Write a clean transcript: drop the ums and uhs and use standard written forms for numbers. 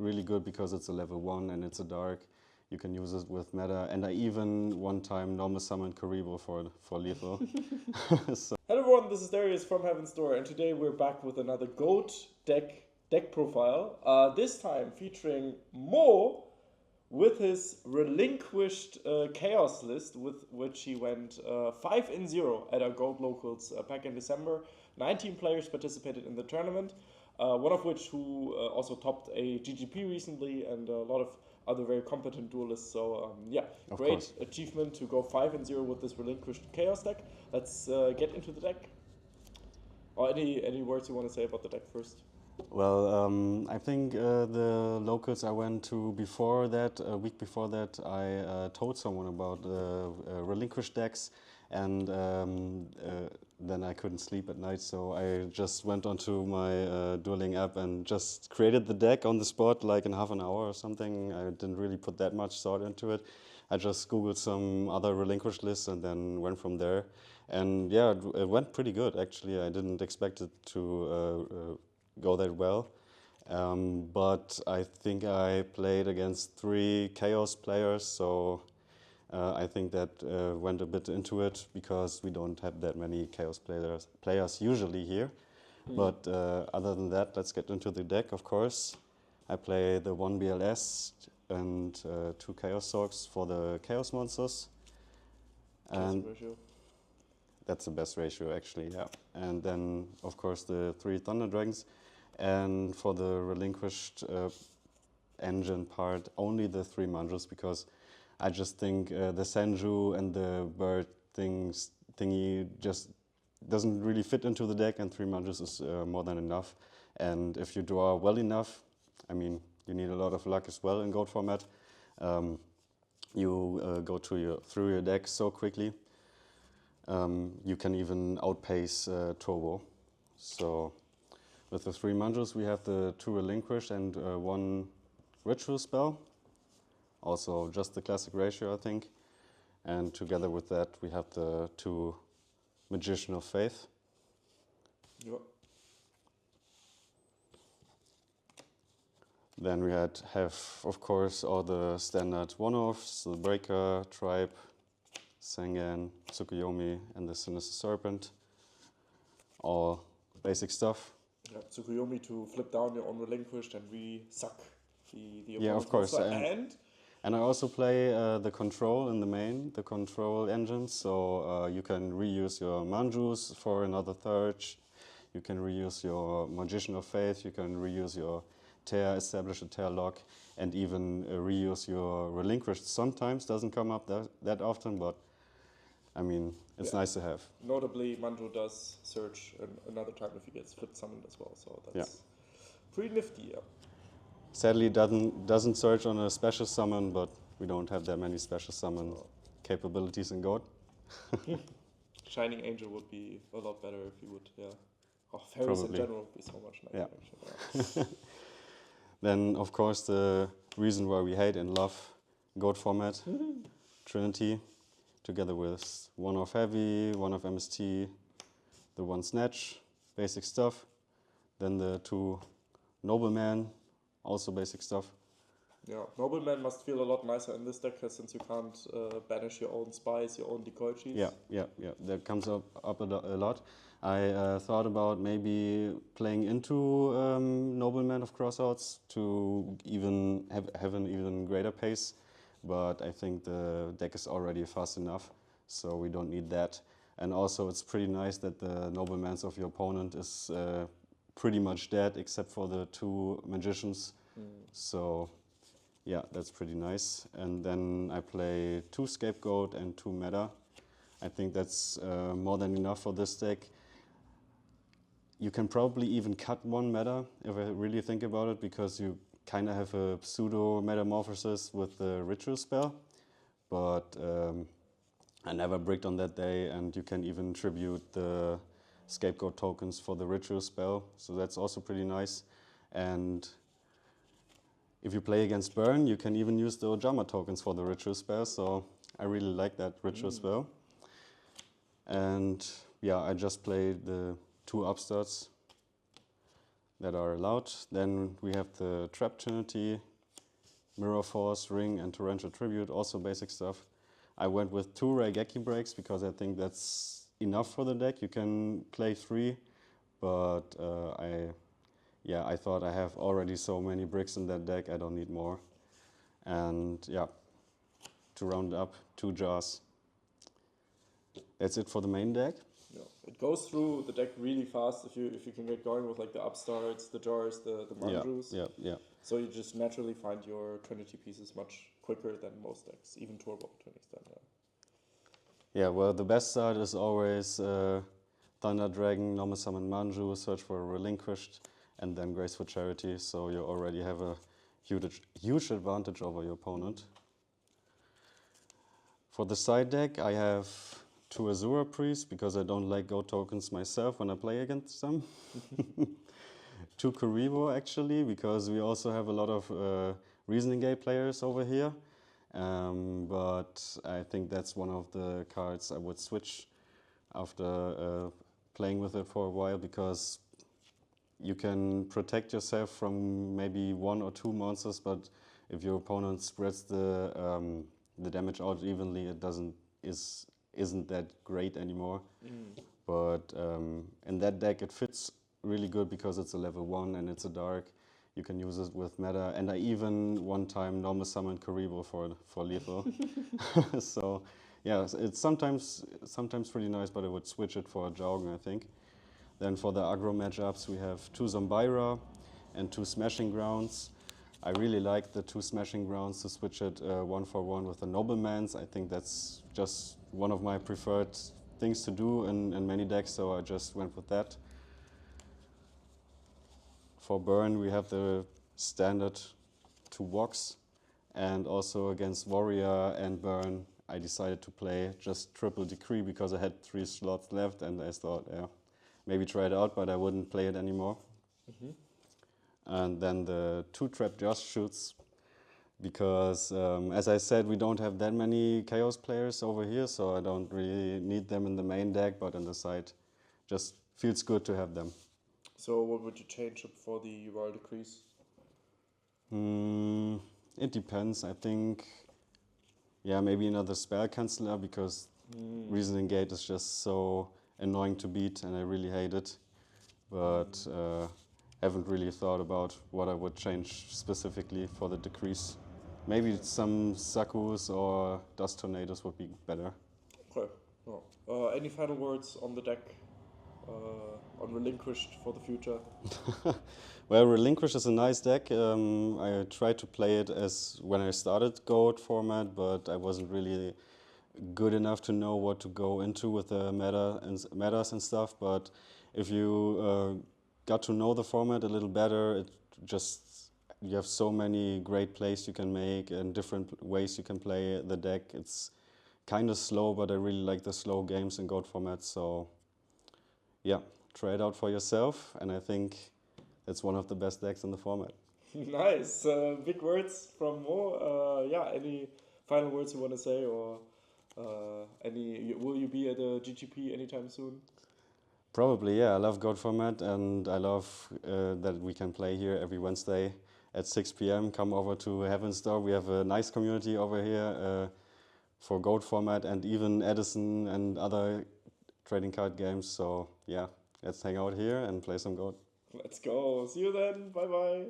really good because it's a level 1 and it's a dark. You can use it with meta, and I even one time normal summoned Karibo for lethal. So. Hello everyone, this is Darius from Heaven's Door, and today we're back with another GOAT deck profile. This time featuring Mo with his Relinquished Chaos list, with which he went 5-0 at our GOAT Locals back in December. 19 players participated in the tournament, one of which who also topped a GGP recently, and a lot of other very competent duelists. So yeah, great achievement to go 5-0 with this Relinquished Chaos deck. Let's get into the deck. Or any words you want to say about the deck first? Well, I think the locals I went to before that, a week before that, I told someone about relinquished decks, and then I couldn't sleep at night, so I just went onto my dueling app and just created the deck on the spot, like in half an hour or something. I didn't really put that much thought into it. I just Googled some other relinquished lists and then went from there. And yeah, it went pretty good, actually. I didn't expect it to go that well. But I think I played against 3 Chaos players, so I think that went a bit into it because we don't have that many Chaos players usually here. But other than that, let's get into the deck, of course. I play the 1 BLS and 2 Chaos Sogs for the Chaos monsters. And that's the best ratio, actually, yeah. And then, of course, the 3 Thunder Dragons. And for the relinquished engine part, only the 3 Manjus, because I just think the Senju and the bird thingy just doesn't really fit into the deck, and 3 Manjus is more than enough. And if you draw well enough, I mean, you need a lot of luck as well in GOAT format. You go through your deck so quickly. You can even outpace Turbo. So with the 3 Manjus, we have the 2 Relinquish and 1 Ritual spell. Also just the classic ratio, I think. And together with that, we have the 2 Magician of Faith. Yep. Then we have, of course, all the standard one-offs, the Breaker, Tribe, Sengen, Tsukuyomi, and the Sinister Serpent. All basic stuff. Yeah, Tsukuyomi to flip down your own Relinquished and re-suck the yeah, of course. And I also play the control in the main, the control engine, so you can reuse your Manjus for another Thurge, you can reuse your Magician of Faith, you can reuse your Tear, establish a Tear lock, and even reuse your Relinquished. Sometimes doesn't come up that often, but I mean, it's nice to have. Notably, Manju does search another time if he gets flip summoned as well, so that's pretty nifty, yeah. Sadly, it doesn't search on a special summon, but we don't have that many special summon capabilities in GOAT. Shining Angel would be a lot better if you would, yeah. Oh, fairies in general would be so much nicer. Yeah. Then, of course, the reason why we hate and love GOAT format, Trinity, together with 1 of Heavy, 1 of MST, the 1 Snatch, basic stuff. Then the 2 Nobleman, also basic stuff. Yeah, Nobleman must feel a lot nicer in this deck since you can't banish your own spies, your own decoy cheats. Yeah. That comes up a lot. I thought about maybe playing into Nobleman of Crossouts to even have an even greater pace, but I think the deck is already fast enough, so we don't need that. And also it's pretty nice that the Noblemans of your opponent is pretty much dead except for the 2 Magicians. So yeah, that's pretty nice. And then I play 2 Scapegoat and 2 Meta. I think that's more than enough for this deck. You can probably even cut 1 Meta if I really think about it, because you kind of have a pseudo metamorphosis with the Ritual spell. But I never bricked on that day, and you can even tribute the Scapegoat tokens for the Ritual spell, so that's also pretty nice. And if you play against Burn, you can even use the Ojama tokens for the Ritual spell, so I really like that Ritual spell. And yeah, I just played the 2 upstarts. that are allowed. Then we have the Trap Trinity, Mirror Force, Ring, and Torrential Tribute, also basic stuff. I went with 2 Raigeki breaks because I think that's enough for the deck. You can play 3, but I thought I have already so many bricks in that deck, I don't need more. And yeah, to round up, 2 jars. That's it for the main deck. Yeah. It goes through the deck really fast if you can get going with like the upstarts, the jars, the manjus. Yeah. So you just naturally find your Trinity pieces much quicker than most decks, even turbo to an extent. Yeah, well, the best start is always Thunder Dragon, Normal Summon Manju, search for a Relinquished, and then Graceful Charity, so you already have a huge advantage over your opponent. For the side deck, I have 2 Azura Priests, because I don't like Go tokens myself when I play against them. 2 Kuribo, actually, because we also have a lot of Reasoning Gate players over here. But I think that's one of the cards I would switch after playing with it for a while, because you can protect yourself from maybe 1 or 2 monsters, but if your opponent spreads the damage out evenly, it isn't that great anymore. But in that deck it fits really good because it's a level 1 and it's a dark. You can use it with meta, and I even one time normal summoned Kuribo for lethal. So yeah, it's sometimes pretty nice, but I would switch it for a Jaugen, I think. Then for the aggro matchups, we have 2 Zombira and 2 Smashing Grounds. I really like the 2 Smashing Grounds to switch it 1 for 1 with the Nobleman's. I think that's just one of my preferred things to do in many decks, so I just went with that. For burn, we have the standard 2 Woks, and also against Warrior and burn, I decided to play just triple Decree because I had 3 slots left, and I thought, yeah, maybe try it out, but I wouldn't play it anymore. And then the 2 Trap Just Shoots, because as I said, we don't have that many Chaos players over here, so I don't really need them in the main deck, but on the side, just feels good to have them. So what would you change up for the Royal Decrees? It depends. I think, yeah, maybe another Spell Canceller, because Reasoning Gate is just so annoying to beat and I really hate it. But haven't really thought about what I would change specifically for the decrease. Maybe some Sakus or Dust Tornadoes would be better. Okay. Oh. Any final words on the deck? On Relinquished for the future? Well, Relinquished is a nice deck. I tried to play it as when I started Gold format, but I wasn't really good enough to know what to go into with the metas and stuff. But if you got to know the format a little better, you have so many great plays you can make and different ways you can play the deck. It's kind of slow, but I really like the slow games in Gold format. So yeah, try it out for yourself, and I think it's one of the best decks in the format. Nice. Big words from Mo. Any final words you want to say, or will you be at a GGP anytime soon? Probably, yeah. I love Gold format, and I love that we can play here every Wednesday at 6 p.m. Come over to Heaven's Door. We have a nice community over here for Gold format, and even Edison and other trading card games. So yeah, let's hang out here and play some Gold. Let's go. See you then. Bye bye.